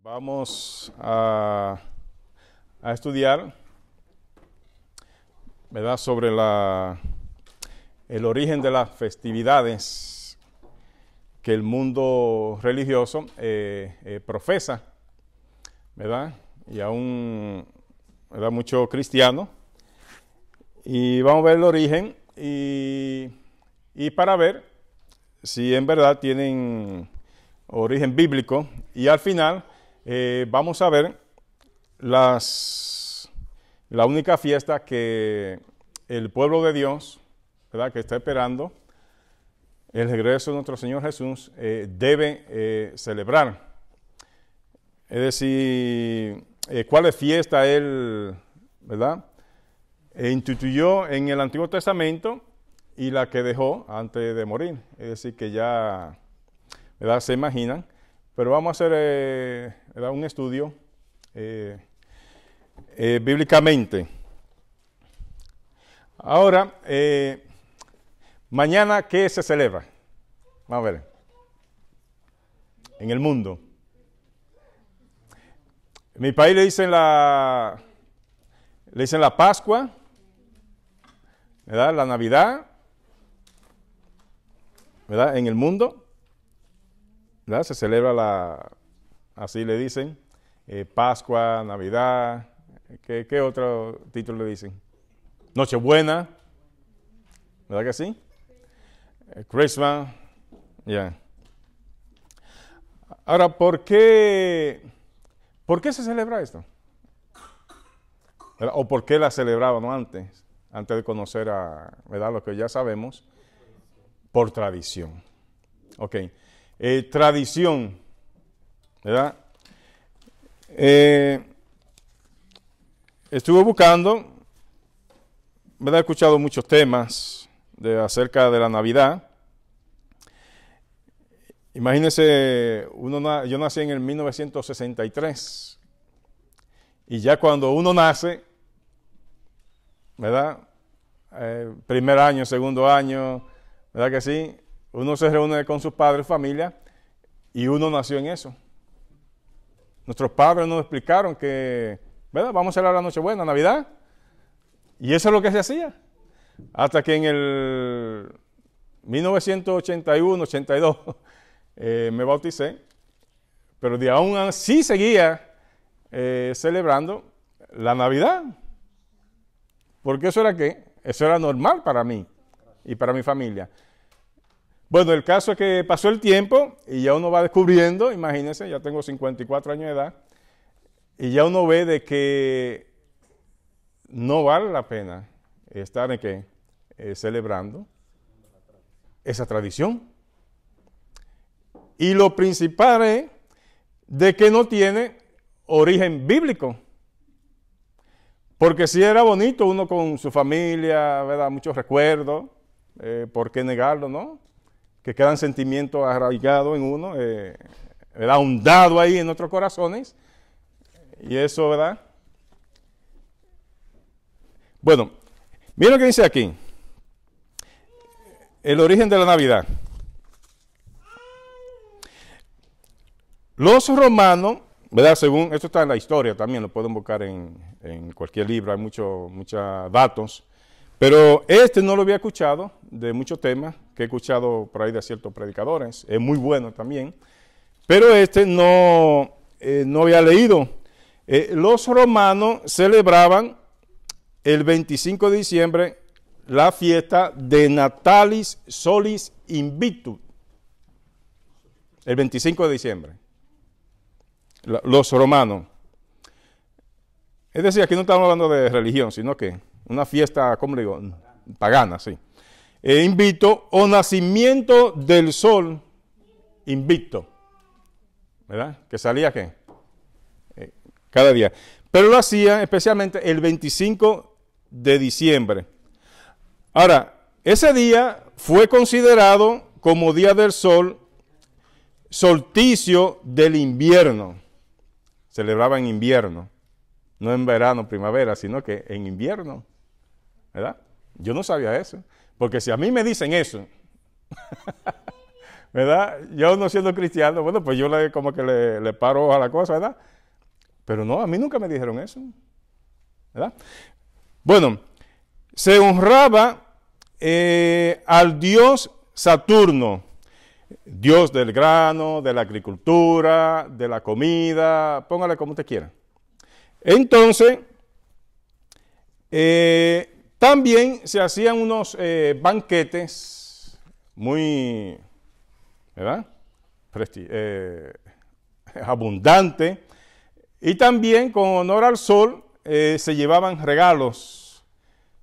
Vamos a estudiar, ¿verdad?, sobre el origen de las festividades que el mundo religioso profesa, ¿verdad? Y aún, ¿verdad?, muchos cristianos. Y vamos a ver el origen y para ver si en verdad tienen origen bíblico. Y al final vamos a ver la única fiesta que el pueblo de Dios, ¿verdad?, que está esperando el regreso de nuestro Señor Jesús, debe celebrar. Es decir, cuál fiesta Él, ¿verdad?, instituyó en el Antiguo Testamento y la que dejó antes de morir. Es decir, que ya, ¿verdad?, se imaginan. Pero vamos a hacer, ¿verdad?, un estudio bíblicamente. Ahora, mañana, ¿qué se celebra? Vamos a ver. En el mundo. En mi país le dicen la Pascua, ¿verdad?, la Navidad, ¿verdad? En el mundo, ¿verdad?, se celebra así le dicen, Pascua, Navidad. ¿Qué otro título le dicen? Nochebuena, ¿verdad que sí? Christmas, ya. Yeah. Ahora, ¿por qué se celebra esto? ¿Verdad? ¿O por qué la celebraban antes de conocer ¿verdad?, lo que ya sabemos? Por tradición. Ok. Tradición, ¿verdad? Estuve buscando, ¿verdad? He escuchado muchos temas acerca de la Navidad. Imagínense, yo nací en el 1963 y ya cuando uno nace, ¿verdad?, primer año, segundo año, ¿verdad que sí?, uno se reúne con sus padres, familia, y uno nació en eso. Nuestros padres nos explicaron que, ¿verdad?, vamos a celebrar la Nochebuena, Navidad, y eso es lo que se hacía. Hasta que en el 1981, 82, me bauticé, pero de aún así seguía celebrando la Navidad. Porque eso era ¿qué? Eso era normal para mí y para mi familia. Bueno, el caso es que pasó el tiempo y ya uno va descubriendo, imagínense, ya tengo 54 años de edad, y ya uno ve de que no vale la pena estar en qué, celebrando esa tradición. Y lo principal es de que no tiene origen bíblico. Porque si era bonito uno con su familia, ¿verdad?, muchos recuerdos, ¿por qué negarlo, no? Que quedan sentimientos arraigados en uno, ¿verdad?, ahondado ahí en nuestros corazones. Y eso, ¿verdad? Bueno, miren lo que dice aquí. El origen de la Navidad. Los romanos, ¿verdad?, según, esto está en la historia también, lo pueden buscar en cualquier libro, hay muchos datos, pero no lo había escuchado de muchos temas que he escuchado por ahí de ciertos predicadores, es muy bueno también, pero no había leído. Los romanos celebraban el 25 de diciembre la fiesta de Natalis Solis Invictus, el 25 de diciembre. Los romanos. Es decir, aquí no estamos hablando de religión, sino que una fiesta, ¿cómo le digo?, pagana, sí. Invicto o nacimiento del sol invicto, ¿verdad? Que salía ¿qué? Cada día. Pero lo hacían especialmente el 25 de diciembre. Ahora, ese día fue considerado como día del sol, solsticio del invierno. Celebraba en invierno, no en verano, primavera, sino que en invierno, ¿verdad? Yo no sabía eso, porque si a mí me dicen eso, ¿verdad? Yo no siendo cristiano, bueno, pues yo como que le paro a la cosa, ¿verdad? Pero no, a mí nunca me dijeron eso, ¿verdad? Bueno, se honraba al dios Saturno, dios del grano, de la agricultura, de la comida, póngale como usted quiera. Entonces, también se hacían unos banquetes muy, ¿verdad? Abundantes. Y también con honor al sol se llevaban regalos,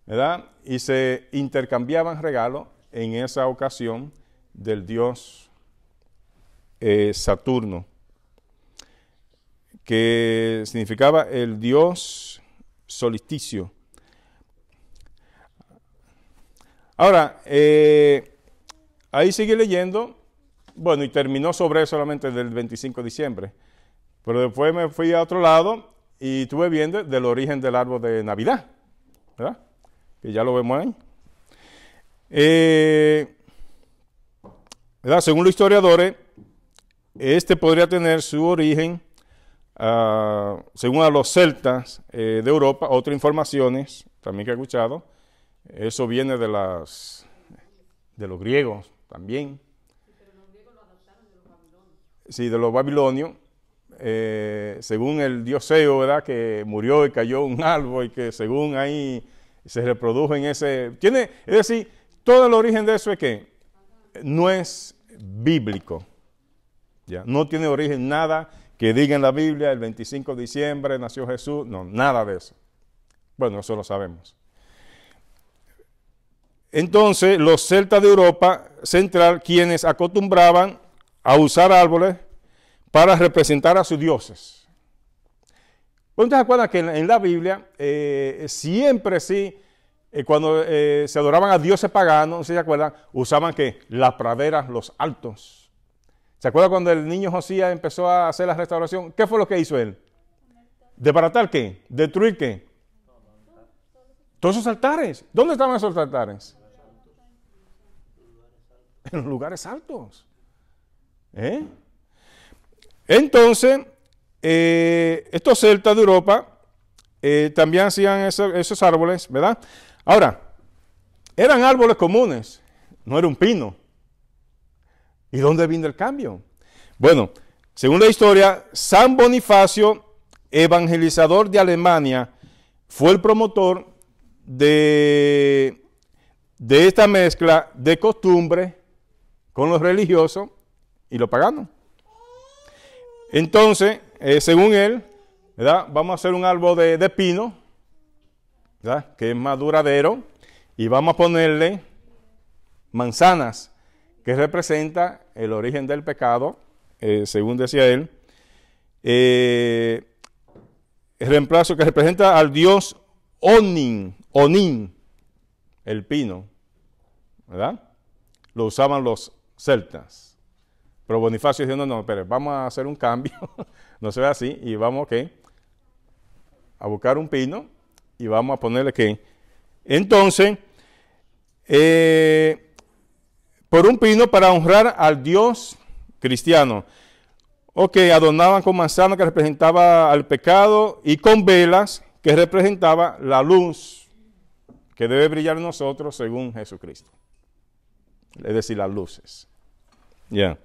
¿verdad? Y se intercambiaban regalos en esa ocasión del dios Saturno, que significaba el dios solsticio. Ahora, ahí sigue leyendo, bueno, y terminó sobre eso solamente del 25 de diciembre, pero después me fui a otro lado y estuve viendo del origen del árbol de Navidad, ¿verdad? Que ya lo vemos ahí. ¿Verdad? Según los historiadores, este podría tener su origen, según a los celtas de Europa, otras informaciones también que he escuchado, eso viene de los griegos también. Sí, pero los griegos lo adaptaron de los babilonios. Sí, de los babilonios, según el dios Zeo, ¿verdad? Que murió y cayó un árbol y que según ahí se reprodujo en ese... es decir, todo el origen de eso es que no es bíblico, ¿ya? No tiene origen nada que diga en la Biblia, el 25 de diciembre nació Jesús, no, nada de eso. Bueno, eso lo sabemos. Entonces, los celtas de Europa Central, quienes acostumbraban a usar árboles para representar a sus dioses. ¿Ustedes se acuerdan que en la Biblia siempre sí, cuando se adoraban a dioses paganos, ¿se acuerdan? Usaban que las praderas, los altos. ¿Se acuerdan cuando el niño Josías empezó a hacer la restauración? ¿Qué fue lo que hizo él? ¿Desbaratar qué? ¿Destruir qué? Todos esos altares. ¿Dónde estaban esos altares? En los lugares altos. Entonces, estos celtas de Europa también hacían esos árboles, ¿verdad? Ahora, eran árboles comunes, no era un pino. ¿Y dónde vino el cambio? Bueno, según la historia, San Bonifacio, evangelizador de Alemania, fue el promotor de esta mezcla de costumbre con lo religioso y lo pagano. Entonces, según él, ¿verdad? Vamos a hacer un árbol de pino, ¿verdad? Que es más duradero, y vamos a ponerle manzanas, que representa el origen del pecado, según decía él. El reemplazo que representa al dios Onin, el pino, ¿verdad? Lo usaban los celtas. Pero Bonifacio dijo, no, espere, vamos a hacer un cambio, no se ve así, y vamos a buscar un pino, y vamos a ponerle que. Entonces, por un pino para honrar al Dios cristiano, adornaban con manzana que representaba al pecado, y con velas que representaba la luz que debe brillar en nosotros según Jesucristo. Es decir, las luces. Ya.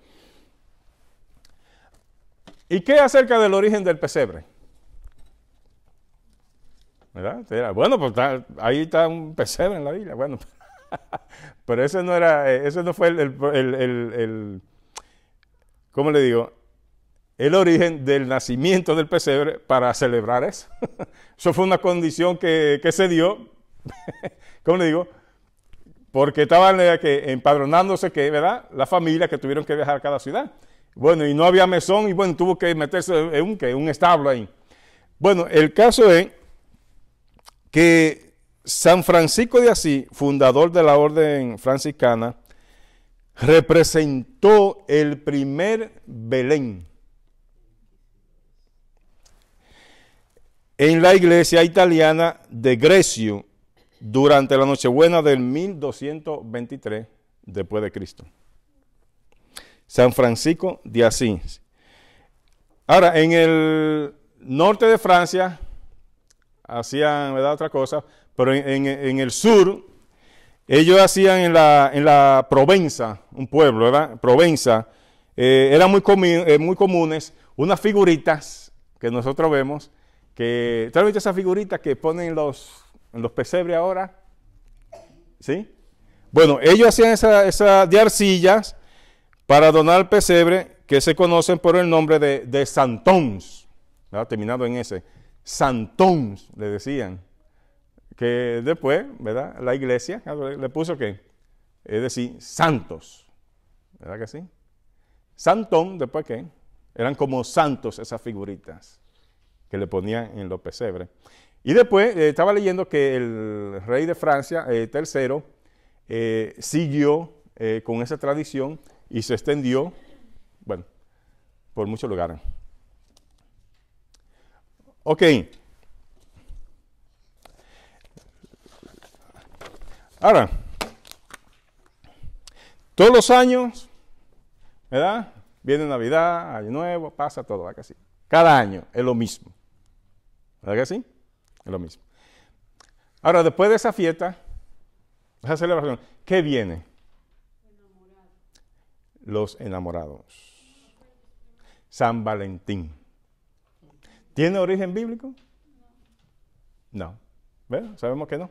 ¿Y qué acerca del origen del pesebre? ¿Verdad? Bueno, pues ahí está un pesebre en la Biblia. Bueno, pero ese no fue ¿cómo le digo? El origen del nacimiento del pesebre para celebrar eso. Eso fue una condición que se dio, ¿cómo le digo? Porque estaban empadronándose, ¿verdad? La familia que tuvieron que viajar a cada ciudad. Bueno, y no había mesón, y bueno, tuvo que meterse en un establo ahí. Bueno, el caso es que San Francisco de Asís, fundador de la orden franciscana, representó el primer Belén en la iglesia italiana de Grecio durante la Nochebuena del 1223 después de Cristo. San Francisco de Asís. Ahora, en el norte de Francia hacían, ¿verdad?, otra cosa, pero en el sur, ellos hacían en la Provenza, un pueblo, ¿verdad? Provenza, eran muy comunes unas figuritas que nosotros vemos, que, ¿tú has visto esas figuritas que ponen en los pesebres ahora? ¿Sí? Bueno, ellos hacían esa de arcillas para donar al pesebre, que se conocen por el nombre de santons, ¿verdad?, terminado en ese. Santons, le decían. Que después, ¿verdad?, la iglesia le puso ¿qué? Es decir, santos. ¿Verdad que sí? Santón, después ¿qué? Eran como santos esas figuritas que le ponían en los pesebres. Y después estaba leyendo que el rey de Francia, tercero, siguió con esa tradición y se extendió, bueno, por muchos lugares. Ok. Ahora, todos los años, ¿verdad? Viene Navidad, Año Nuevo, pasa todo, ¿verdad que sí? Cada año es lo mismo. ¿Verdad que sí? Es lo mismo. Ahora, después de esa fiesta, esa celebración, ¿qué viene? Los enamorados. San Valentín. ¿Tiene origen bíblico? No. ¿Verdad? Sabemos que no.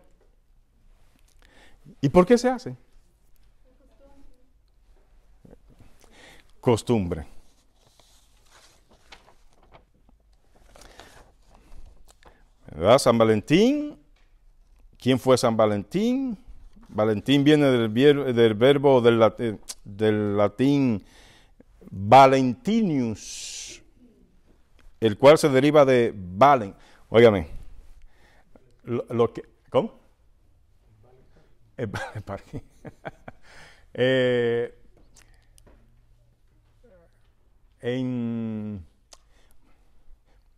¿Y por qué se hace? Costumbre. ¿Verdad? San Valentín. ¿Quién fue San Valentín? Valentín viene del verbo del latín Valentinius, el cual se deriva de valen. Óigame, ¿cómo?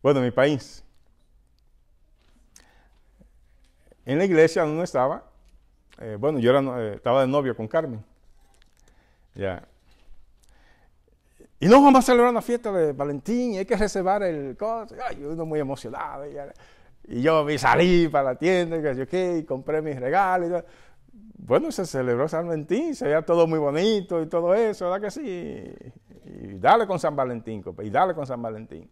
Bueno, en mi país, en la iglesia donde estaba, bueno, yo estaba de novio con Carmen, ya. Y no vamos a celebrar una fiesta de Valentín y hay que reservar el coche. Ay, uno muy emocionado. Y yo me salí para la tienda y compré mis regalos. Y todo. Bueno, se celebró San Valentín, se veía todo muy bonito y todo eso, ¿verdad que sí? Y dale con San Valentín, y dale con San Valentín.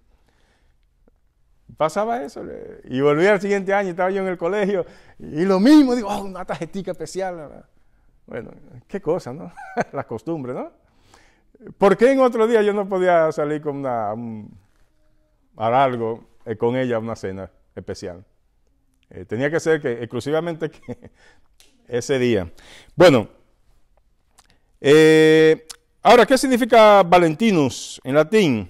Pasaba eso, y volví al siguiente año, estaba yo en el colegio, y lo mismo, digo, una tarjetita especial. ¿Verdad? Bueno, qué cosa, ¿no? La costumbre, ¿no? ¿Por qué en otro día yo no podía salir con a algo con ella a una cena especial? Tenía que ser exclusivamente ese día. Bueno, ahora, ¿qué significa Valentinus en latín?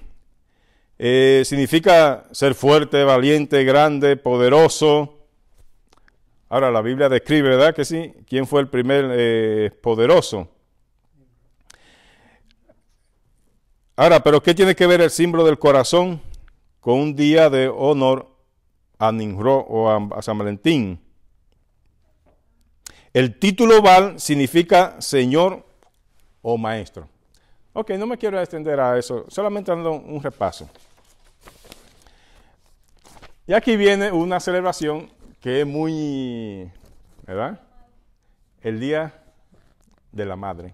Significa ser fuerte, valiente, grande, poderoso. Ahora, la Biblia describe, ¿verdad que sí? ¿Quién fue el primer poderoso? Ahora, ¿pero qué tiene que ver el símbolo del corazón con un día de honor a Nimrod o a San Valentín? El título Val significa señor o maestro. Ok, no me quiero extender a eso, solamente dando un repaso. Y aquí viene una celebración que es muy, ¿verdad? El Día de la Madre.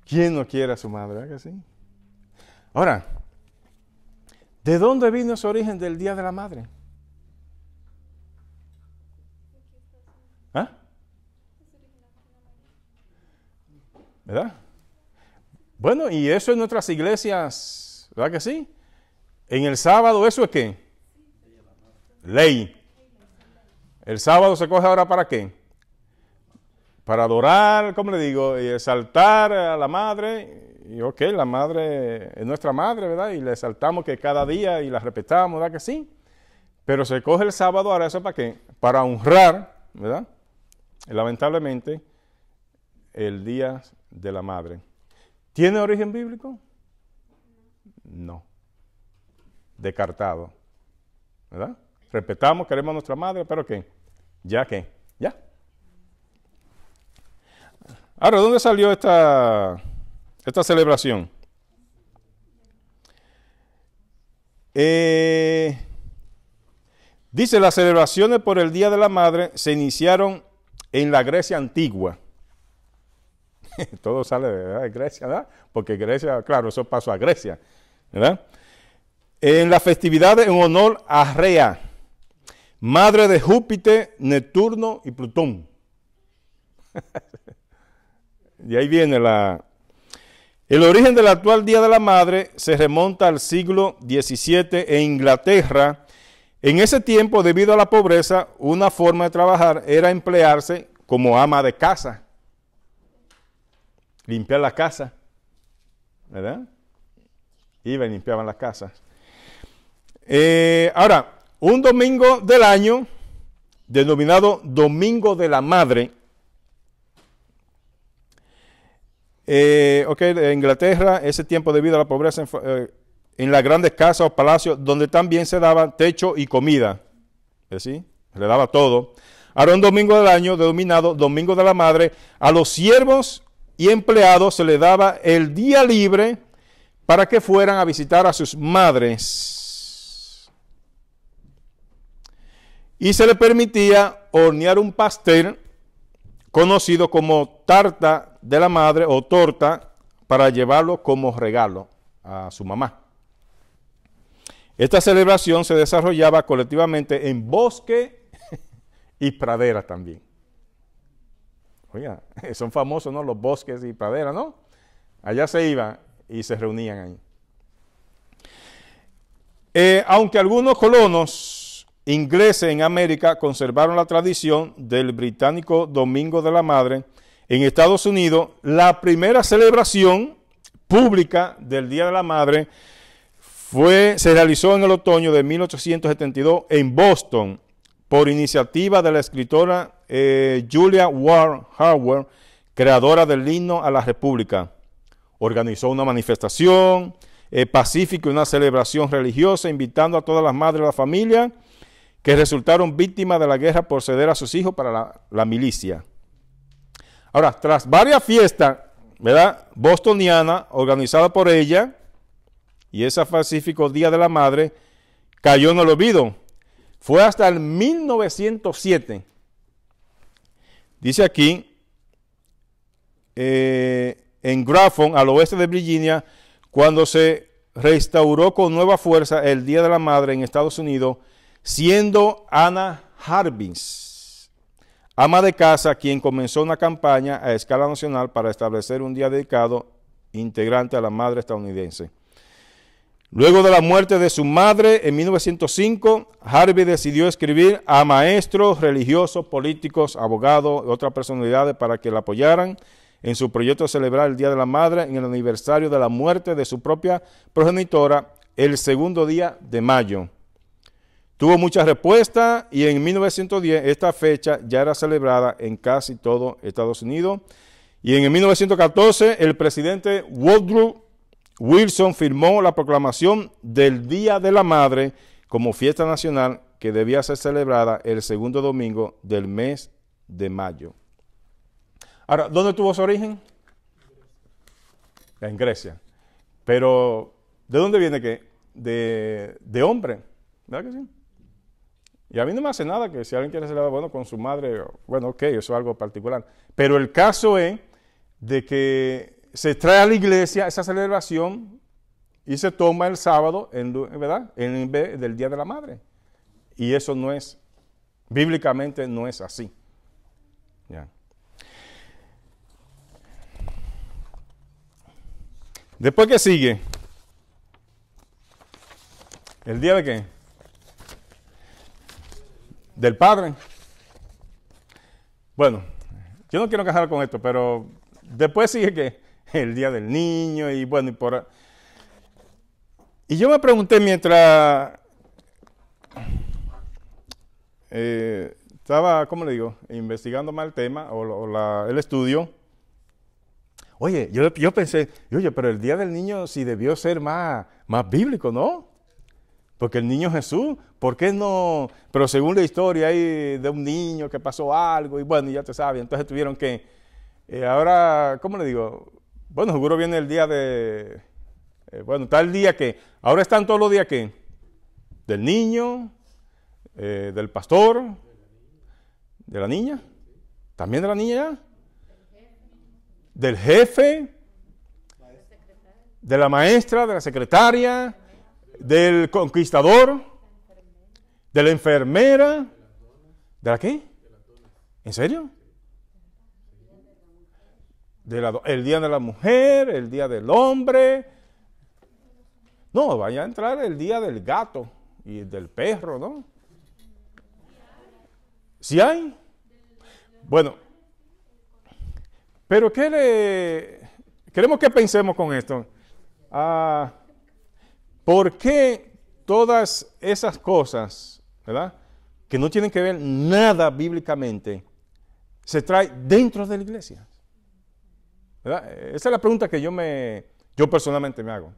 ¿Quién no quiere a su madre? ¿Verdad que sí? Ahora, ¿de dónde vino ese origen del Día de la Madre? ¿Ah? ¿Verdad? Bueno, y eso en nuestras iglesias, ¿verdad que sí? En el sábado, ¿eso es qué? Ley. El sábado se coge ahora ¿para qué? Para adorar, ¿cómo le digo? Y exaltar a la madre. Y ok, la madre es nuestra madre, ¿verdad? Y le exaltamos que cada día y la respetamos, ¿verdad que sí? Pero se coge el sábado ahora, ¿eso para qué? Para honrar, ¿verdad? Y lamentablemente, el Día de la Madre. ¿Tiene origen bíblico? No. Descartado. ¿Verdad? Respetamos, queremos a nuestra madre, pero ¿qué? ¿Ya qué? ¿Ya? Ahora, ¿dónde salió esta esta celebración. Dice, las celebraciones por el Día de la Madre se iniciaron en la Grecia antigua. Todo sale de Grecia, ¿verdad? Porque Grecia, claro, eso pasó a Grecia, ¿verdad? En las festividades en honor a Rea, madre de Júpiter, Neptuno y Plutón. Y ahí viene el origen del actual Día de la Madre se remonta al siglo XVII en Inglaterra. En ese tiempo, debido a la pobreza, una forma de trabajar era emplearse como ama de casa. Limpiar la casa, ¿verdad? Iban y limpiaban las casas. Ahora, un domingo del año, denominado Domingo de la Madre, en Inglaterra, ese tiempo debido a la pobreza, en las grandes casas o palacios, donde también se daba techo y comida, ¿sí? Se le daba todo. Ahora, un domingo del año, denominado Domingo de la Madre, a los siervos y empleados se les daba el día libre para que fueran a visitar a sus madres. Y se les permitía hornear un pastel conocido como tarta de la madre o torta para llevarlo como regalo a su mamá. Esta celebración se desarrollaba colectivamente en bosque y pradera también. Oiga, son famosos, ¿no? Los bosques y praderas, ¿no? Allá se iban y se reunían ahí. Aunque algunos colonos ingleses en América conservaron la tradición del británico Domingo de la Madre, en Estados Unidos, la primera celebración pública del Día de la Madre se realizó en el otoño de 1872 en Boston, por iniciativa de la escritora Julia Ward Howe, creadora del himno a la República. Organizó una manifestación pacífica y una celebración religiosa, invitando a todas las madres de la familia que resultaron víctimas de la guerra por ceder a sus hijos para la milicia. Ahora, tras varias fiestas, ¿verdad?, bostonianas organizadas por ella, y ese pacífico Día de la Madre cayó en el olvido. Fue hasta el 1907, dice aquí, en Grafton, al oeste de Virginia, cuando se restauró con nueva fuerza el Día de la Madre en Estados Unidos, siendo Anna Jarvis, ama de casa, quien comenzó una campaña a escala nacional para establecer un día dedicado integrante a la madre estadounidense. Luego de la muerte de su madre en 1905, Harvey decidió escribir a maestros, religiosos, políticos, abogados y otras personalidades para que la apoyaran en su proyecto de celebrar el Día de la Madre en el aniversario de la muerte de su propia progenitora, el segundo día de mayo. Tuvo muchas respuestas y en 1910 esta fecha ya era celebrada en casi todo Estados Unidos. Y en 1914 el presidente Woodrow Wilson firmó la proclamación del Día de la Madre como fiesta nacional que debía ser celebrada el segundo domingo del mes de mayo. Ahora, ¿dónde tuvo su origen? En Grecia. Pero, ¿de dónde viene qué? De hombre, ¿verdad que sí? Y a mí no me hace nada que si alguien quiere celebrar, bueno, con su madre, bueno, ok, eso es algo particular. Pero el caso es de que se trae a la iglesia esa celebración y se toma el sábado, ¿verdad?, en vez del Día de la Madre. Y eso no es, bíblicamente no es así. Ya. Después, ¿qué sigue? ¿El día de qué? Del Padre. Bueno, yo no quiero casar con esto, pero después sigue que el Día del Niño y bueno, y yo me pregunté mientras estaba, ¿cómo le digo?, investigando más el tema el estudio. Oye, yo pensé, oye, pero el Día del Niño sí debió ser más bíblico, ¿no? Porque el niño Jesús, ¿por qué no? Pero según la historia hay de un niño que pasó algo y bueno, ya te sabes, entonces tuvieron que, ahora, ¿cómo le digo? Bueno, seguro viene el día de, bueno, está el día que, ahora están todos los días que, del niño, del pastor, de la niña, también de la niña ya, del jefe, de la maestra, de la secretaria, del conquistador, de la enfermera, ¿de la qué? ¿En serio? El día de la mujer, el día del hombre. No, vaya a entrar el día del gato y del perro, ¿no? ¿Sí hay? Bueno, pero queremos que pensemos con esto. ¿Por qué todas esas cosas, ¿verdad?, que no tienen que ver nada bíblicamente, se trae dentro de la iglesia? ¿Verdad? Esa es la pregunta que yo personalmente me hago.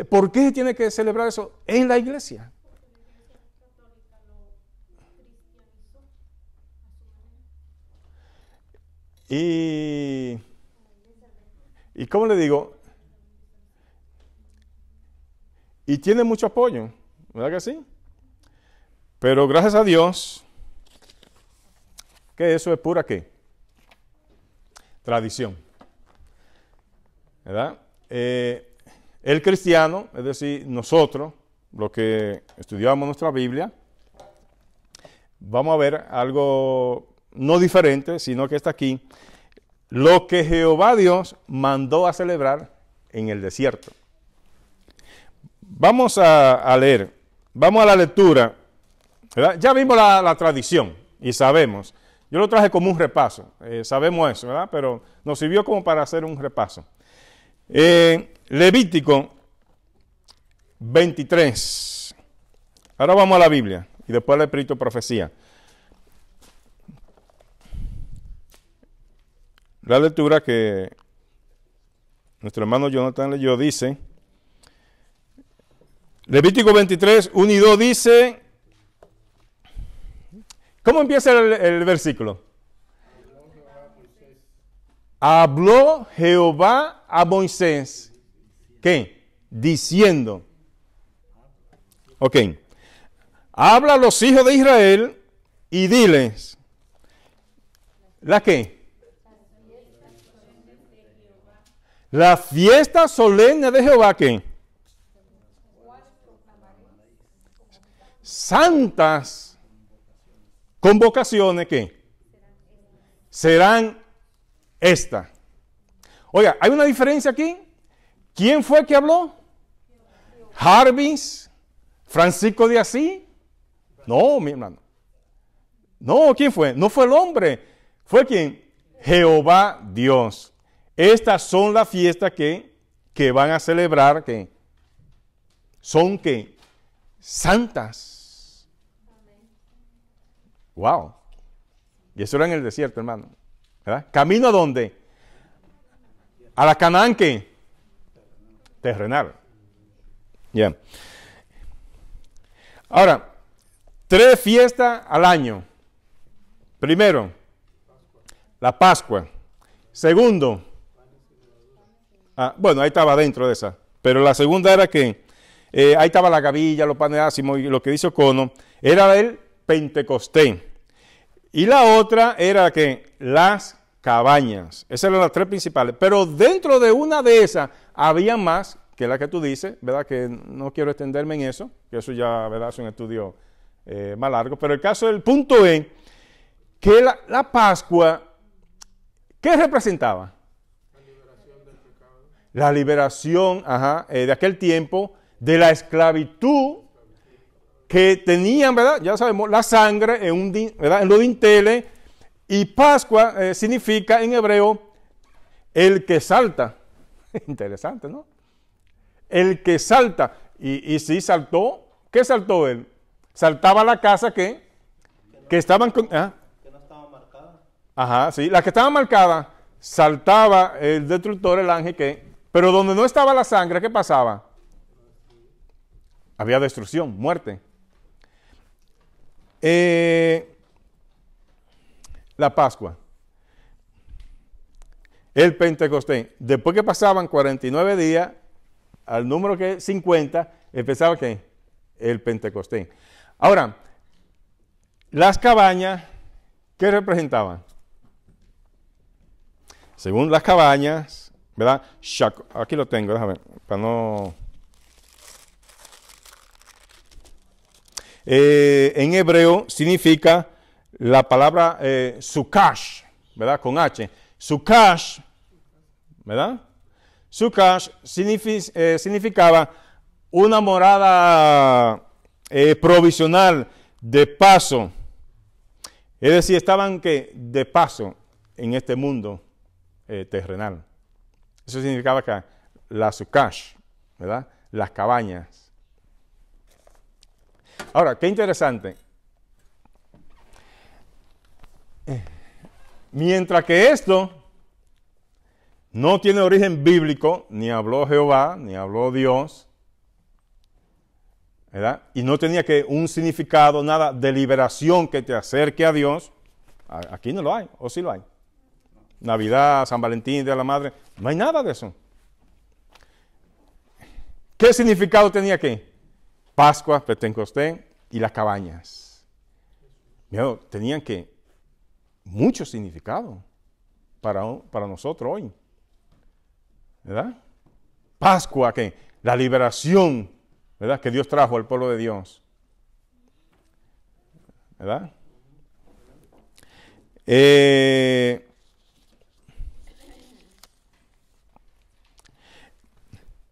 ¿Por qué tiene que celebrar eso en la iglesia? Y ¿cómo le digo? Y tiene mucho apoyo, ¿verdad que sí? Pero gracias a Dios, que eso es pura ¿qué? Tradición, ¿verdad? El cristiano, es decir, nosotros, los que estudiamos nuestra Biblia, vamos a ver algo no diferente, sino que está aquí, lo que Jehová Dios mandó a celebrar en el desierto. Vamos a leer, vamos a la lectura, ¿verdad? Ya vimos la tradición y sabemos, yo lo traje como un repaso, sabemos eso, ¿verdad? Pero nos sirvió como para hacer un repaso. Levítico 23, ahora vamos a la Biblia y después al Espíritu de Profecía. La lectura que nuestro hermano Jonathan leyó dice, Levítico 23, 1 y 2 dice, ¿cómo empieza el versículo? Habló Jehová a Moisés, ¿qué? Diciendo, ok, habla a los hijos de Israel y diles, ¿la qué? La fiesta solemne de Jehová, ¿qué? Santas convocaciones, ¿qué? Serán estas. Oiga, hay una diferencia aquí. ¿Quién fue que habló? ¿Jarvis? ¿Francisco de Asís? No, mi hermano. No, ¿quién fue? No fue el hombre. ¿Fue quién? Jehová Dios. Estas son las fiestas que van a celebrar, que son que santas. Wow. Y eso era en el desierto, hermano. ¿Verdad? ¿Camino a dónde? A la Canaán, ¿qué? Terrenal. Ya. Ahora, 3 fiestas al año. Primero, la Pascua. Segundo, bueno, ahí estaba dentro de esa. Pero la segunda era que, ahí estaba la gavilla, los panes ácimos y lo que dice Ocono, era el Pentecostés. Y la otra era que las cabañas. Esas eran las 3 principales. Pero dentro de una de esas había más, que la que tú dices, ¿verdad? Que no quiero extenderme en eso, que eso ya, ¿verdad? Es un estudio más largo. Pero el caso del punto es que la Pascua, ¿qué representaba? La liberación de aquel tiempo de la esclavitud que tenían, ¿verdad? Ya sabemos, la sangre ¿verdad? En los dinteles. Y Pascua significa en hebreo el que salta. Interesante, ¿no? El que salta. Y sí saltó. ¿Qué saltó él? Saltaba la casa que estaban con... que no estaba marcada. Ajá, sí. La que estaba marcada, saltaba el destructor, el ángel pero donde no estaba la sangre, ¿qué pasaba? Había destrucción, muerte. La Pascua. el Pentecostés. Después que pasaban 49 días, al número que es 50, empezaba ¿qué? El Pentecostés. Ahora, las cabañas, ¿qué representaban? Según las cabañas, ¿verdad? Aquí lo tengo, déjame ver, para no... en hebreo significa la palabra sukash, ¿verdad? Con H. Sukash, ¿verdad? Sukash significaba una morada provisional de paso. Es decir, estaban que de paso en este mundo terrenal. Eso significaba que la sukash, ¿verdad? Las cabañas. Ahora, qué interesante. Mientras que esto no tiene origen bíblico, ni habló Jehová, ni habló Dios, ¿verdad? Y no tenía que un significado, nada de liberación que te acerque a Dios. Aquí no lo hay, o sí lo hay. Navidad, San Valentín, Día de la Madre, no hay nada de eso. ¿Qué significado tenía aquí? Pascua, Pentecostés y las cabañas. Mira, tenían que mucho significado para nosotros hoy. ¿Verdad? Pascua, que la liberación, ¿verdad? Que Dios trajo al pueblo de Dios. ¿Verdad?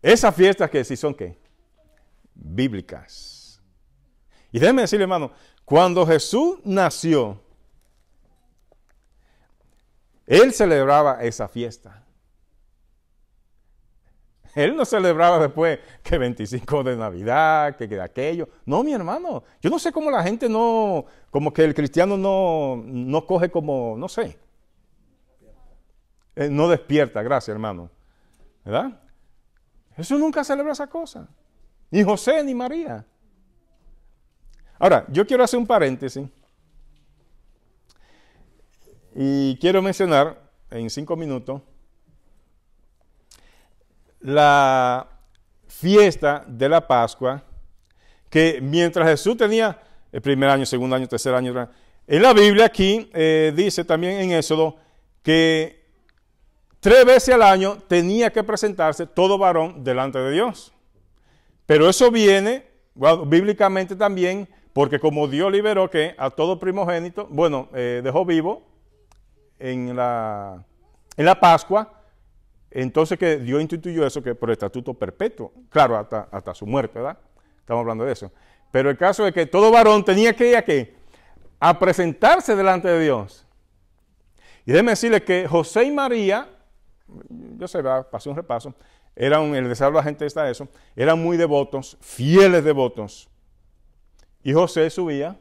Esas fiestas que sí son ¿qué? Bíblicas. Y déjeme decirle, hermano, cuando Jesús nació, Él celebraba esa fiesta. Él no celebraba después que 25 de Navidad, que aquello. No, mi hermano, yo no sé cómo la gente no, como que el cristiano no coge como, no sé. No despierta, gracias hermano. ¿Verdad? Jesús nunca celebra esa cosa. Ni José ni María. Ahora, yo quiero hacer un paréntesis. Y quiero mencionar en 5 minutos la fiesta de la Pascua, que mientras Jesús tenía el primer año, segundo año, tercer año, en la Biblia aquí dice también en Éxodo que 3 veces al año tenía que presentarse todo varón delante de Dios. Pero eso viene, bueno, bíblicamente también, porque como Dios liberó que a todo primogénito, bueno, dejó vivo en la Pascua, entonces que Dios instituyó eso que por estatuto perpetuo, claro, hasta su muerte, ¿verdad? Estamos hablando de eso. Pero el caso es que todo varón tenía que ir a ¿qué? A presentarse delante de Dios. Y déjeme decirle que José y María, yo sé, pasé un repaso, el deseo de la gente está eso, eran muy devotos, fieles devotos. Y José subía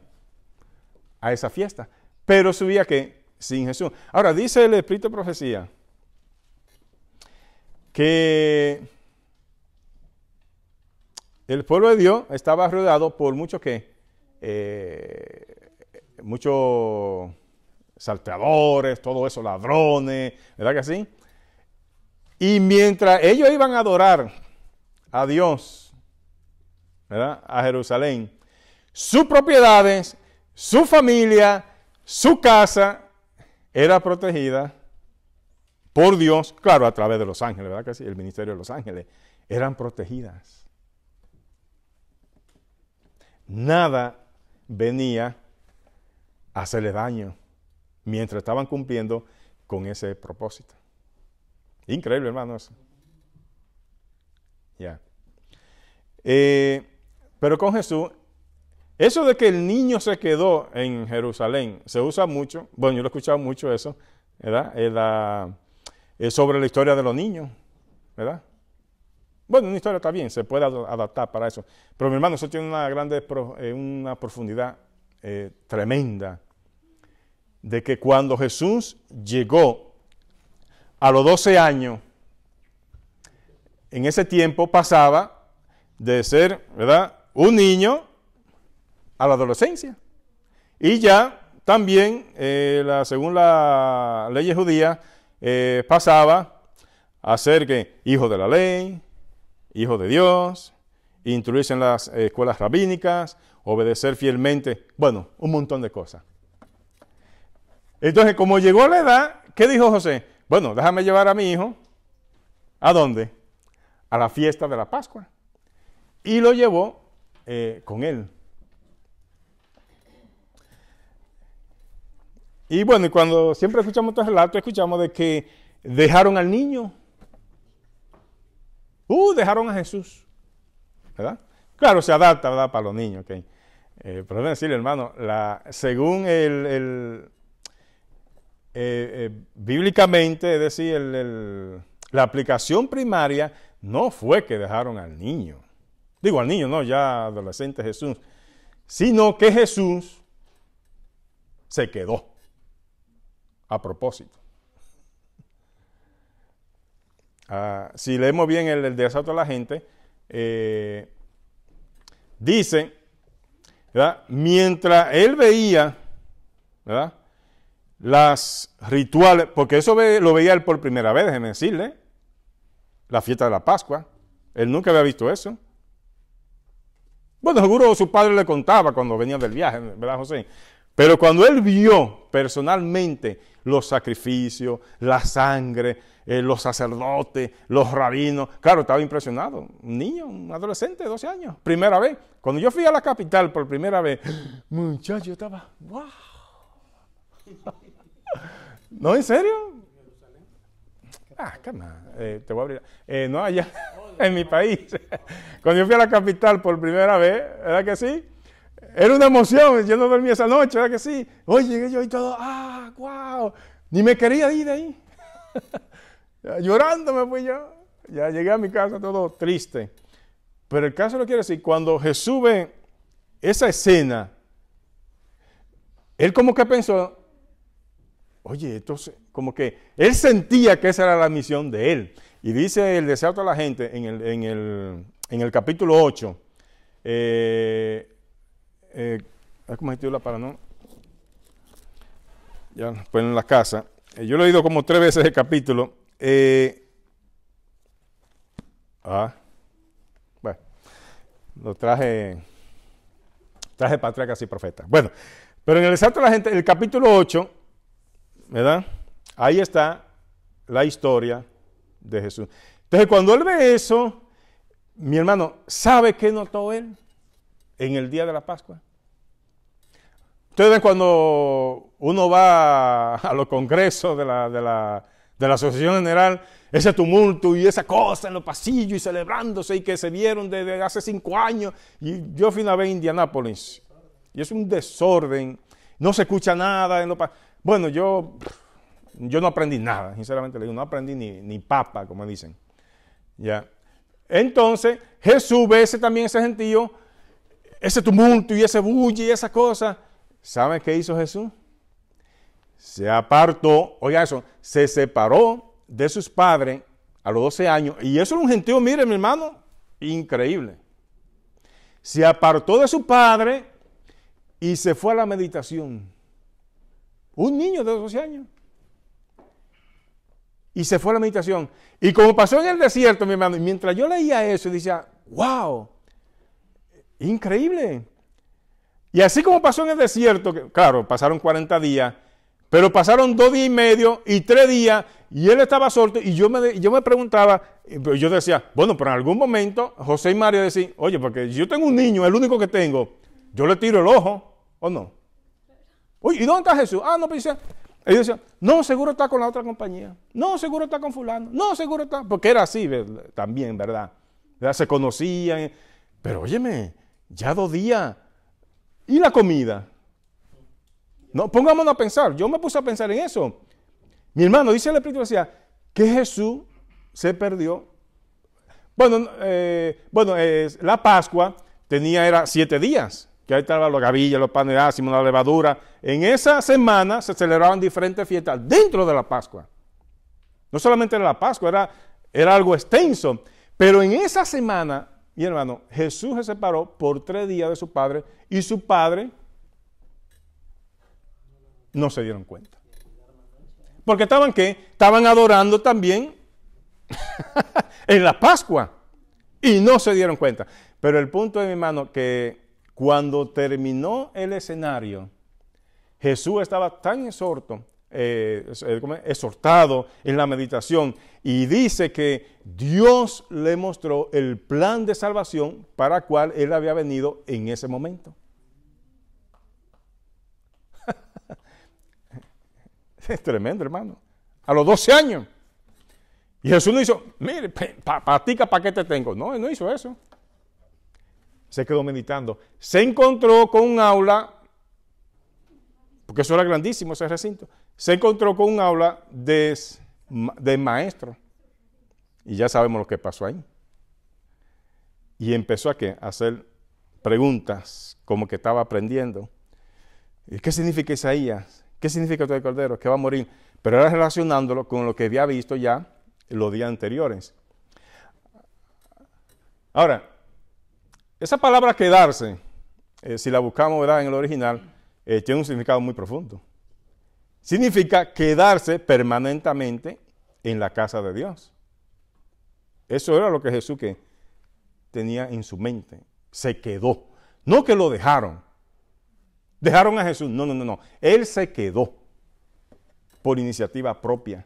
a esa fiesta, pero subía ¿qué? Sin Jesús. Ahora, dice el Espíritu de Profecía que el pueblo de Dios estaba rodeado por muchos ¿qué? Muchos salteadores, todo eso, ladrones, ¿verdad que sí? Y mientras ellos iban a adorar a Dios, ¿verdad? A Jerusalén, sus propiedades, su familia, su casa era protegida por Dios, claro, a través de los ángeles, ¿verdad que sí? El ministerio de los ángeles, eran protegidas. Nada venía a hacerle daño mientras estaban cumpliendo con ese propósito. Increíble, hermano, eso. Ya. Pero con Jesús, eso de que el niño se quedó en Jerusalén, se usa mucho, bueno, yo lo he escuchado mucho eso, ¿verdad? Sobre la historia de los niños, ¿verdad? Bueno, una historia está bien, se puede adaptar para eso. Pero mi hermano, eso tiene una profundidad tremenda. De que cuando Jesús llegó a los 12 años, en ese tiempo pasaba de ser, ¿verdad?, un niño a la adolescencia. Y ya también, según la ley judía, pasaba a ser que hijo de la ley, hijo de Dios, instruirse en las escuelas rabínicas, obedecer fielmente, bueno, un montón de cosas. Entonces, como llegó la edad, ¿qué dijo José? Bueno, déjame llevar a mi hijo. ¿A dónde? A la fiesta de la Pascua. Y lo llevó con él. Y bueno, y cuando siempre escuchamos estos relatos, escuchamos de que dejaron al niño. Dejaron a Jesús. ¿Verdad? Claro, se adapta, ¿verdad? Para los niños. Okay. Pero déjame decirle, hermano, según bíblicamente, es decir, la aplicación primaria no fue que dejaron al niño. Digo al niño, no, ya adolescente Jesús. Sino que Jesús se quedó. A propósito. Si leemos bien el desato de la gente, dice, ¿verdad? Mientras él veía, ¿verdad? Las rituales, porque eso lo veía él por primera vez, déjeme decirle, la fiesta de la Pascua, él nunca había visto eso. Bueno, seguro su padre le contaba cuando venía del viaje, ¿verdad, José? Pero cuando él vio personalmente los sacrificios, la sangre, los sacerdotes, los rabinos, claro, estaba impresionado. Un niño, un adolescente de 12 años, primera vez. Cuando yo fui a la capital por primera vez, muchacho, yo estaba, wow. ¿No, en serio? Calma, te voy a abrir. No, allá, en mi país. Cuando yo fui a la capital por primera vez, ¿verdad que sí? Era una emoción, yo no dormí esa noche, ¿verdad que sí? Oye, llegué yo y todo, wow, ni me quería ir de ahí. Llorando me fui yo. Ya llegué a mi casa todo triste. Pero el caso lo quiere decir, cuando Jesús ve esa escena, él como que pensó, oye, entonces, como que él sentía que esa era la misión de él. Y dice el deseado de la gente en el capítulo 8, ¿cómo se titula para no? Ya pues en la casa. Yo lo he oído como 3 veces el capítulo. Bueno, lo traje patriarcas y profetas. Bueno, pero en el deseado de la gente, el capítulo 8, ¿verdad? Ahí está la historia de Jesús. Entonces, cuando él ve eso, mi hermano, ¿sabe qué notó él en el día de la Pascua? Ustedes ven cuando uno va a los congresos de la Asociación General, ese tumulto y esa cosa en los pasillos y celebrándose y que se vieron desde hace 5 años. Y yo fui una vez a Indianápolis y es un desorden, no se escucha nada. Bueno, yo no aprendí nada, sinceramente le digo, no aprendí ni papa, como dicen. ¿Ya? Entonces, Jesús ve también ese gentío, ese tumulto y ese bulle y esa cosa. ¿Saben qué hizo Jesús? Se apartó, oiga eso, se separó de sus padres a los 12 años. Y eso era un gentío, mire mi hermano, increíble. Se apartó de su padre y se fue a la meditación. Un niño de 12 años. Y se fue a la meditación. Y como pasó en el desierto, mi hermano, mientras yo leía eso, decía, wow, increíble. Y así como pasó en el desierto, que, claro, pasaron 40 días, pero pasaron 2 días y medio y 3 días, y él estaba suelto, y yo me preguntaba, yo decía, bueno, pero en algún momento José y María decían, oye, porque si yo tengo un niño, el único que tengo, yo le tiro el ojo, ¿o no? Oye, ¿y dónde está Jesús? No, pues ellos decían, no, seguro está con la otra compañía, no, seguro está con fulano, no, seguro está, porque era así también, ¿verdad? Se conocían, pero óyeme, ya 2 días, ¿y la comida? No, pongámonos a pensar, yo me puse a pensar en eso. Mi hermano, dice el Espíritu, decía, que Jesús se perdió. Bueno, la Pascua era 7 días, que ahí estaban los gavillas, los panes ácimos, la levadura. En esa semana se celebraban diferentes fiestas dentro de la Pascua. No solamente era la Pascua, era algo extenso. Pero en esa semana, mi hermano, Jesús se separó por 3 días de su padre y su padre no se dieron cuenta. Porque estaban, ¿qué? Estaban adorando también en la Pascua. Y no se dieron cuenta. Pero el punto es, mi hermano, que cuando terminó el escenario, Jesús estaba tan exhortado en la meditación y dice que Dios le mostró el plan de salvación para el cual él había venido en ese momento. Es tremendo, hermano. A los 12 años. Y Jesús no hizo, mire, patica, ¿para qué te tengo? No, él no hizo eso. Se quedó meditando. Se encontró con un aula, porque eso era grandísimo ese recinto. Se encontró con un aula de maestro. Y ya sabemos lo que pasó ahí. Y empezó a hacer preguntas, como que estaba aprendiendo. ¿Y qué significa Isaías? ¿Qué significa todo el Cordero? Que va a morir. Pero era relacionándolo con lo que había visto ya los días anteriores. Ahora, esa palabra quedarse, si la buscamos, ¿verdad?, en el original, tiene un significado muy profundo. Significa quedarse permanentemente en la casa de Dios. Eso era lo que Jesús tenía en su mente. Se quedó. No que lo dejaron. Dejaron a Jesús. No. Él se quedó por iniciativa propia.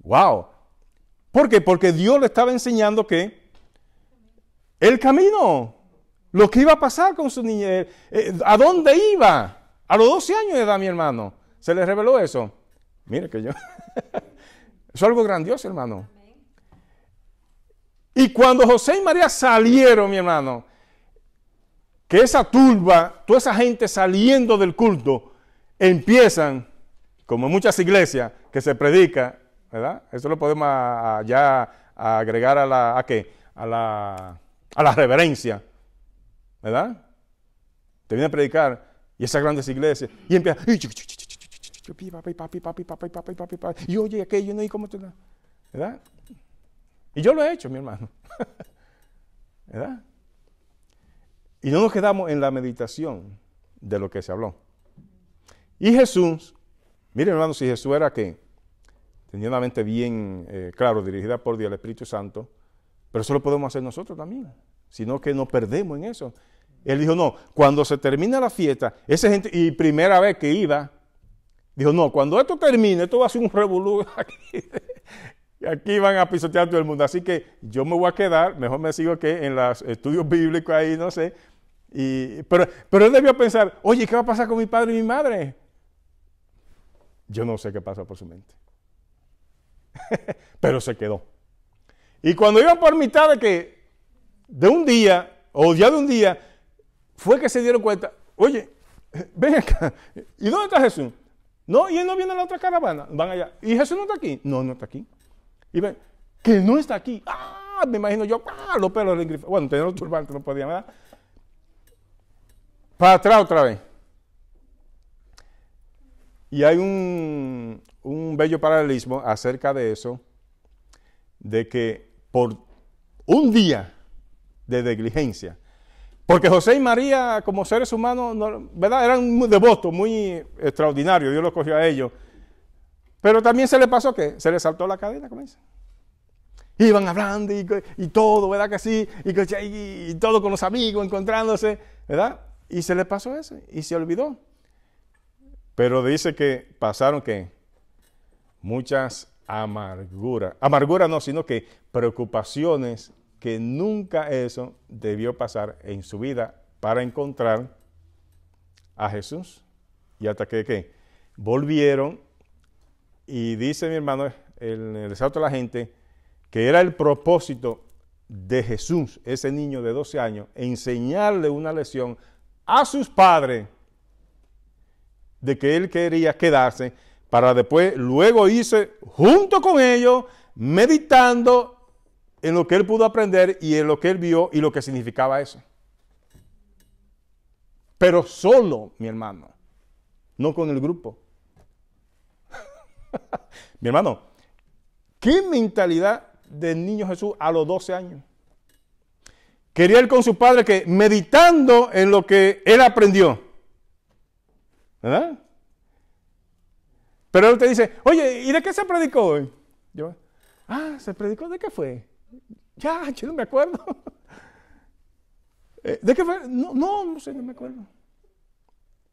¡Wow! ¿Por qué? Porque Dios le estaba enseñando que el camino, lo que iba a pasar con su niñez, a dónde iba. A los 12 años de edad, mi hermano, se le reveló eso. Mire que yo. Eso es algo grandioso, hermano. Y cuando José y María salieron, mi hermano, que esa turba, toda esa gente saliendo del culto, empiezan, como en muchas iglesias, que se predica, ¿verdad? Eso lo podemos ya agregar a la reverencia, ¿verdad? Te viene a predicar, y esas grandes iglesias, y empieza, y oye aquello, ¿no? ¿Y cómo te da? ¿Verdad? Y yo lo he hecho, mi hermano. ¿Verdad? Y no nos quedamos en la meditación de lo que se habló. Y Jesús, miren, hermano, si Jesús era que tenía una mente bien, claro, dirigida por Dios, el Espíritu Santo, pero eso lo podemos hacer nosotros también, sino que nos perdemos en eso. Él dijo, no, cuando se termina la fiesta, esa gente, y primera vez que iba, dijo, no, cuando esto termine, esto va a ser un revolú aquí. Aquí van a pisotear todo el mundo. Así que yo me voy a quedar, mejor me sigo que en los estudios bíblicos ahí, no sé. Pero él debió pensar, oye, ¿qué va a pasar con mi padre y mi madre? Yo no sé qué pasó por su mente. Pero se quedó. Y cuando iban por mitad de un día, o ya de un día, fue que se dieron cuenta, oye, ven acá, ¿y dónde está Jesús? No, y él no viene a la otra caravana, van allá. ¿Y Jesús no está aquí? No, no está aquí. Y ven, que no está aquí. Ah, me imagino yo, los pelos de grifo. Bueno, tener los turbantes no podían, ¿verdad? Para atrás otra vez. Y hay un bello paralelismo acerca de eso, de que por un día de negligencia, porque José y María como seres humanos, ¿verdad?, eran muy devotos, muy extraordinarios, Dios los cogió a ellos, pero también se les pasó que se les saltó la cadena, como dicen. Iban hablando y todo, ¿verdad que sí? Y todo con los amigos, encontrándose, ¿verdad? Y se les pasó eso y se olvidó. Pero dice que pasaron que muchas amarguras. Amarguras no, sino que preocupaciones que nunca eso debió pasar en su vida para encontrar a Jesús. Y hasta que volvieron. Y dice mi hermano, el exalto de la gente, que era el propósito de Jesús, ese niño de 12 años, enseñarle una lección a sus padres de que él quería quedarse para después, luego irse junto con ellos, meditando en lo que él pudo aprender y en lo que él vio y lo que significaba eso. Pero solo, mi hermano, no con el grupo. Mi hermano, ¿qué mentalidad del niño Jesús a los 12 años? Quería él con su padre que meditando en lo que él aprendió, ¿verdad? Pero él te dice, oye, ¿y de qué se predicó hoy? Yo, ¿se predicó? ¿De qué fue? Ya, yo no me acuerdo. ¿De qué fue? No sé, no me acuerdo.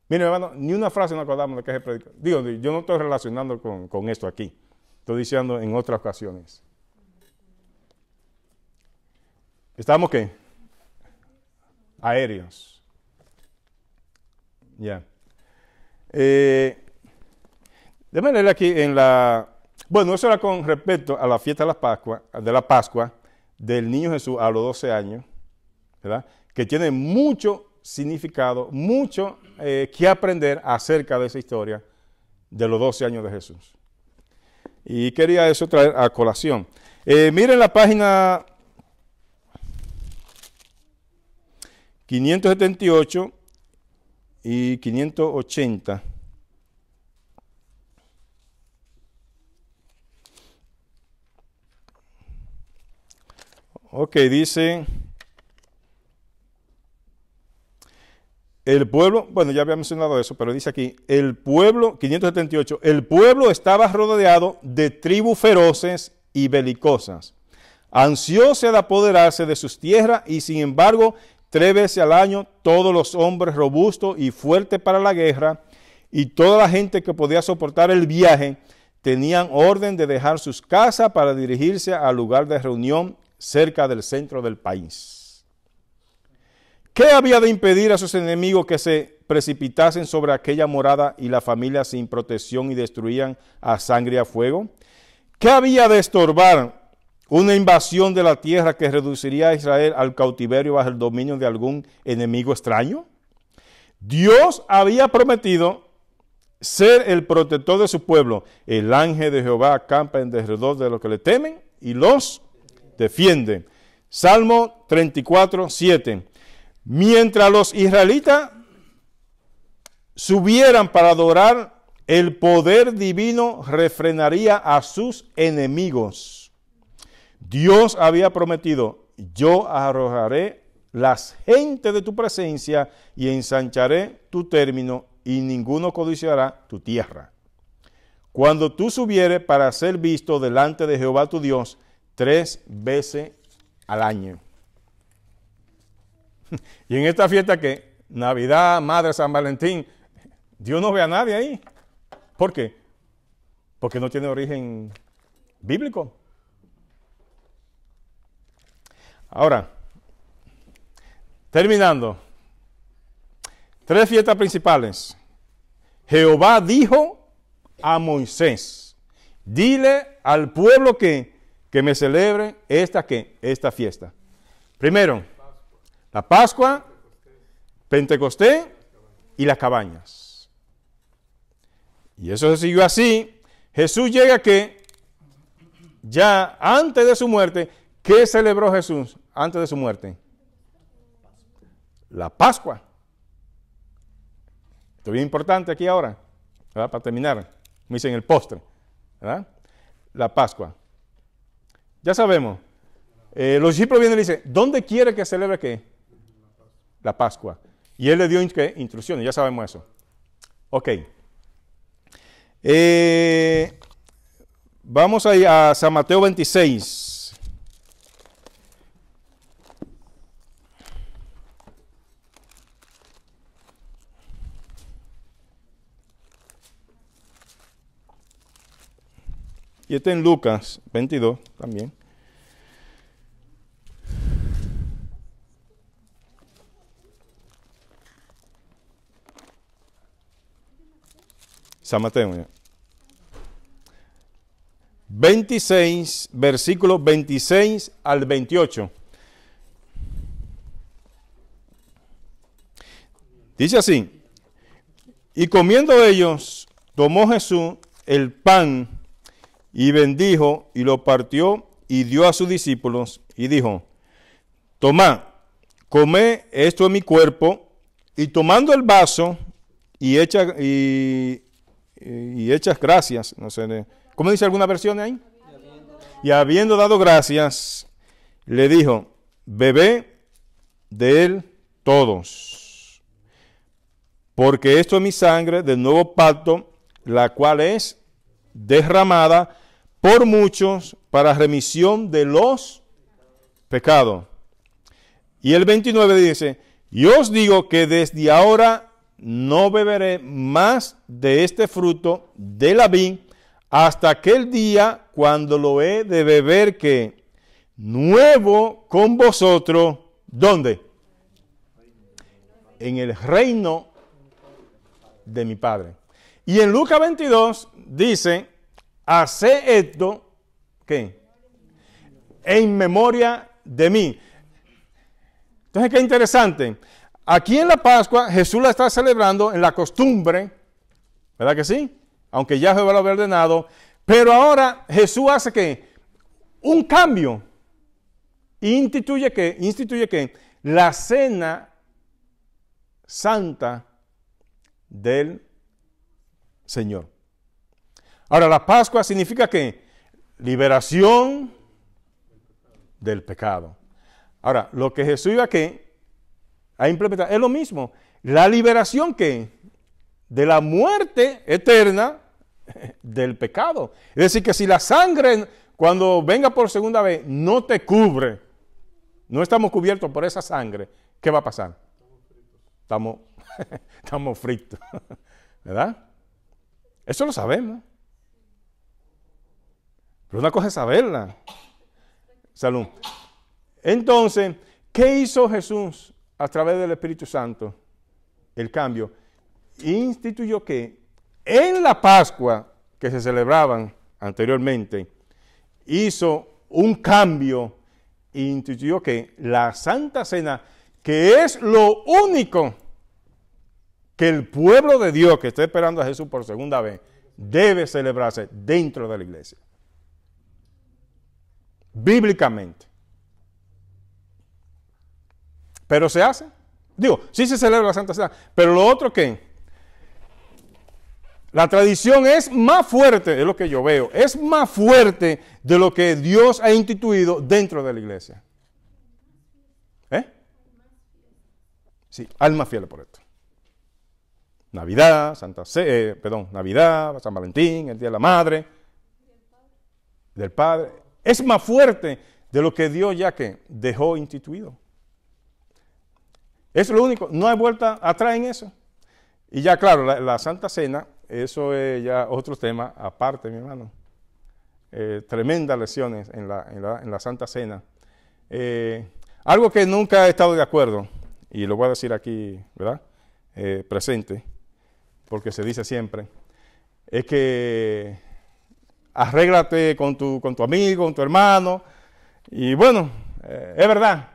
Mire, hermano, ni una frase nos acordamos de qué se predicó. Digo, yo no estoy relacionando con esto aquí. Estoy diciendo en otras ocasiones. ¿Estamos qué? Aéreos. Ya. Déjame leer aquí en la... Bueno, eso era con respecto a la fiesta de la Pascua del niño Jesús a los 12 años, ¿verdad? Que tiene mucho significado, mucho que aprender acerca de esa historia de los 12 años de Jesús. Y quería eso traer a colación. Miren la página 578 y 580. Ok, dice, el pueblo, bueno, ya había mencionado eso, pero dice aquí, el pueblo, 578, el pueblo estaba rodeado de tribus feroces y belicosas, ansiosa de apoderarse de sus tierras, y sin embargo, 3 veces al año, todos los hombres robustos y fuertes para la guerra, y toda la gente que podía soportar el viaje, tenían orden de dejar sus casas para dirigirse al lugar de reunión cerca del centro del país. ¿Qué había de impedir a sus enemigos que se precipitasen sobre aquella morada y la familia sin protección y destruían a sangre y a fuego? ¿Qué había de estorbar una invasión de la tierra que reduciría a Israel al cautiverio bajo el dominio de algún enemigo extraño? Dios había prometido ser el protector de su pueblo. El ángel de Jehová acampa en derredor de los que le temen y los defiende. Salmo 34, 7. Mientras los israelitas subieran para adorar, el poder divino refrenaría a sus enemigos. Dios había prometido, yo arrojaré las gentes de tu presencia y ensancharé tu término y ninguno codiciará tu tierra. Cuando tú subieres para ser visto delante de Jehová tu Dios 3 veces al año. Y en esta fiesta que Navidad, Madre, San Valentín, Dios no ve a nadie ahí. ¿Por qué? Porque no tiene origen bíblico. Ahora, terminando, 3 fiestas principales. Jehová dijo a Moisés, dile al pueblo que me celebre esta fiesta. Primero, la Pascua, Pentecostés y las cabañas. Y eso se siguió así. Jesús llega que ya antes de su muerte, ¿qué celebró Jesús antes de su muerte? La Pascua. Esto es bien importante aquí ahora, ¿verdad? Para terminar, me dicen el postre, ¿verdad? La Pascua. Ya sabemos, los discípulos vienen y le dicen, ¿dónde quiere que celebre qué? La Pascua. Y él le dio instrucciones, ya sabemos eso. Ok. Vamos a ir a San Mateo 26. Y está en Lucas 22 también. San Mateo, ya. 26, versículos 26 al 28. Dice así, y comiendo ellos, tomó Jesús el pan y bendijo y lo partió y dio a sus discípulos y dijo, tomad, comed, esto es mi cuerpo, y tomando el vaso y hechas gracias, no sé, ¿cómo dice alguna versión ahí? Y habiendo dado gracias, le dijo, bebé de él todos, porque esto es mi sangre del nuevo pacto, la cual es derramada por muchos para remisión de los pecados. Y el 29 dice, y os digo que desde ahora no beberé más de este fruto de la vid hasta aquel día cuando lo he de beber que nuevo con vosotros. ¿Dónde? En el reino de mi Padre. Y en Lucas 22 dice, haced esto, ¿qué? En memoria de mí. Entonces, qué interesante. Aquí en la Pascua, Jesús la está celebrando en la costumbre, ¿verdad que sí? Aunque ya Jehová lo había ordenado. Pero ahora Jesús hace ¿qué? Un cambio. Instituye que la cena santa del Señor. Ahora, la Pascua significa que liberación del pecado. Ahora, lo que Jesús iba a implementar es lo mismo. La liberación de la muerte eterna del pecado. Es decir, que si la sangre, cuando venga por segunda vez, no te cubre, no estamos cubiertos por esa sangre, ¿qué va a pasar? Estamos fritos. ¿Verdad? Eso lo sabemos. Pero una cosa es saberla. Salud. Entonces, ¿qué hizo Jesús a través del Espíritu Santo? El cambio. Instituyó que en la Pascua que se celebraban anteriormente, hizo un cambio e instituyó que la Santa Cena, que es lo único que el pueblo de Dios que está esperando a Jesús por segunda vez, debe celebrarse dentro de la iglesia. Bíblicamente. Pero se hace. Digo, sí se celebra la Santa Cena, pero lo otro ¿qué? La tradición es más fuerte, es lo que yo veo, es más fuerte de lo que Dios ha instituido dentro de la iglesia. Sí, hay más fieles por esto. Navidad, Navidad, San Valentín, el Día de la Madre, del Padre. Es más fuerte de lo que Dios ya que dejó instituido. Eso es lo único, no hay vuelta atrás en eso. Y ya claro, la Santa Cena, eso es ya otro tema aparte, mi hermano. Tremendas lecciones en la Santa Cena. Algo que nunca he estado de acuerdo, y lo voy a decir aquí, ¿verdad? Presente, porque se dice siempre, es que arréglate con tu amigo, con tu hermano, y bueno, es verdad,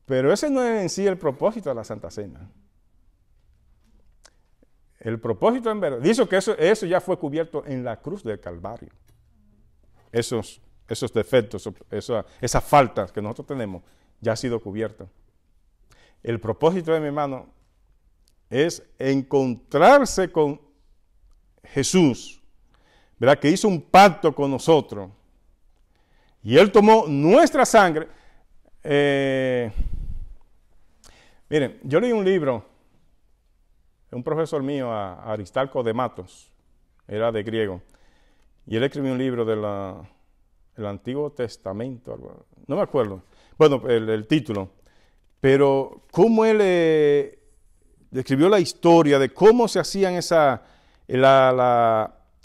pero ese no es en sí el propósito de la Santa Cena. El propósito en verdad, dice que eso ya fue cubierto en la cruz del Calvario. Esos defectos, esas faltas que nosotros tenemos, ya ha sido cubierto. El propósito de mi hermano es encontrarse con Jesús, ¿verdad? Que hizo un pacto con nosotros. Y Él tomó nuestra sangre. Miren, yo leí un libro, un profesor mío, Aristarco de Matos, era de griego, y él escribió un libro del Antiguo Testamento, no me acuerdo, bueno, el título, pero cómo él describió la historia de cómo se hacían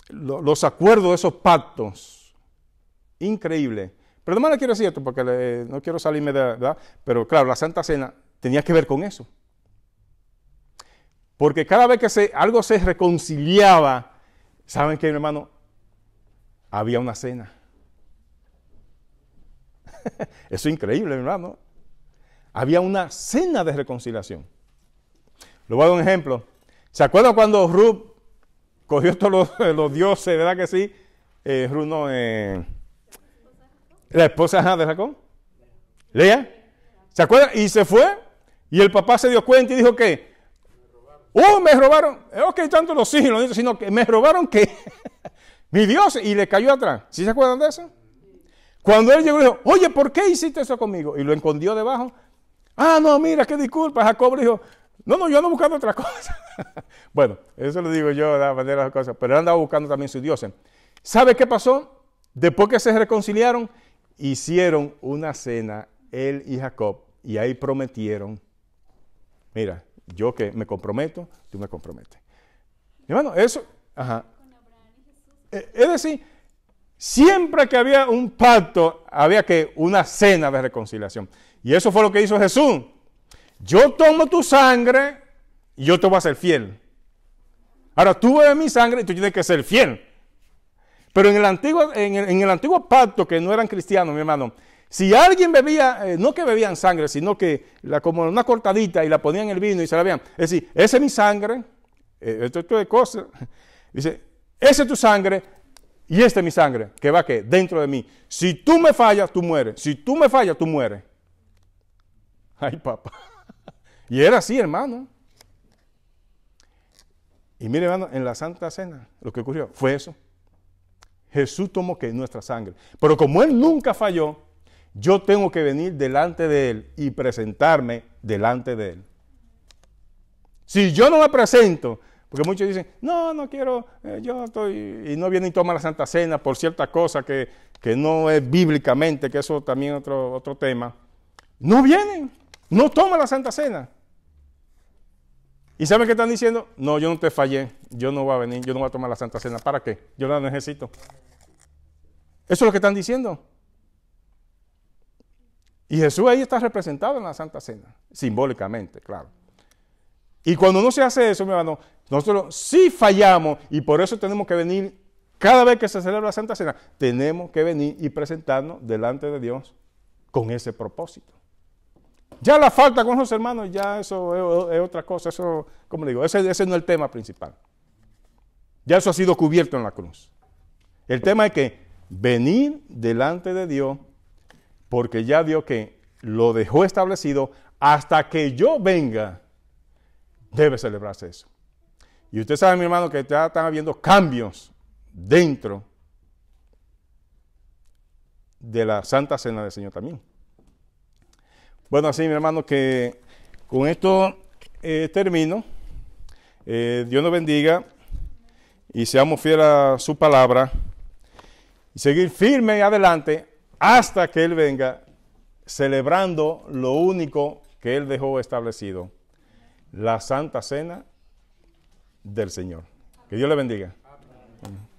los acuerdos de esos pactos. Increíble. Pero además le quiero decir esto porque no quiero salirme de verdad, pero claro, la Santa Cena tenía que ver con eso. Porque cada vez que algo se reconciliaba, ¿saben qué, mi hermano? Había una cena. Eso es increíble, mi hermano. Había una cena de reconciliación. Le voy a dar un ejemplo. ¿Se acuerdan cuando Ruth cogió todos los dioses, verdad que sí? Ruth no, la esposa de Jacob, Lea. ¿Se acuerdan? Y se fue, y el papá se dio cuenta y dijo que, me robaron, ok, tanto los hijos, no, sino que me robaron que mi Dios, y le cayó atrás. ¿Sí se acuerdan de eso? Cuando él llegó y dijo, oye, ¿por qué hiciste eso conmigo? Y lo escondió debajo. No, mira, qué disculpa. Jacob dijo, no, yo ando buscando otra cosa. Bueno, eso lo digo yo de la manera de las cosas, pero él andaba buscando también sus dioses. ¿Sabe qué pasó? Después que se reconciliaron, hicieron una cena, él y Jacob, y ahí prometieron, mira, yo que me comprometo, tú me comprometes. Hermano, eso, ajá. Es decir, siempre que había un pacto, había que una cena de reconciliación. Y eso fue lo que hizo Jesús. Yo tomo tu sangre y yo te voy a ser fiel. Ahora tú bebes mi sangre y tú tienes que ser fiel. Pero en el antiguo pacto, que no eran cristianos, mi hermano, si alguien bebía, no que bebían sangre, sino que como una cortadita y la ponían en el vino y se la bebían. Es decir, esa es mi sangre, esto es cosa. Dice, esa es tu sangre y esta es mi sangre, que va que dentro de mí. Si tú me fallas, tú mueres. Si tú me fallas, tú mueres. Ay, papá. Y era así, hermano. Y mire, hermano, en la Santa Cena, lo que ocurrió fue eso. Jesús tomó que nuestra sangre. Pero como Él nunca falló, yo tengo que venir delante de Él y presentarme delante de Él. Si yo no me presento, porque muchos dicen, no quiero, yo estoy, y no vienen y toman la Santa Cena por cierta cosa que no es bíblicamente, que eso también es otro tema. No vienen, no toman la Santa Cena. ¿Y saben qué están diciendo? No, yo no te fallé, yo no voy a venir, yo no voy a tomar la Santa Cena. ¿Para qué? Yo la necesito. Eso es lo que están diciendo. Y Jesús ahí está representado en la Santa Cena, simbólicamente, claro. Y cuando no se hace eso, mi hermano, nosotros sí fallamos y por eso tenemos que venir, cada vez que se celebra la Santa Cena, tenemos que venir y presentarnos delante de Dios con ese propósito. Ya la falta con los hermanos, ya eso es otra cosa, eso, como digo, ese no es el tema principal. Ya eso ha sido cubierto en la cruz. El tema es que venir delante de Dios, porque ya Dios que lo dejó establecido, hasta que yo venga, debe celebrarse eso. Y usted sabe, mi hermano, que ya están habiendo cambios dentro de la Santa Cena del Señor también. Bueno, así, mi hermano, que con esto termino. Dios nos bendiga y seamos fieles a su palabra y seguir firme y adelante hasta que Él venga, celebrando lo único que Él dejó establecido, la Santa Cena del Señor. Que Dios le bendiga. Amén.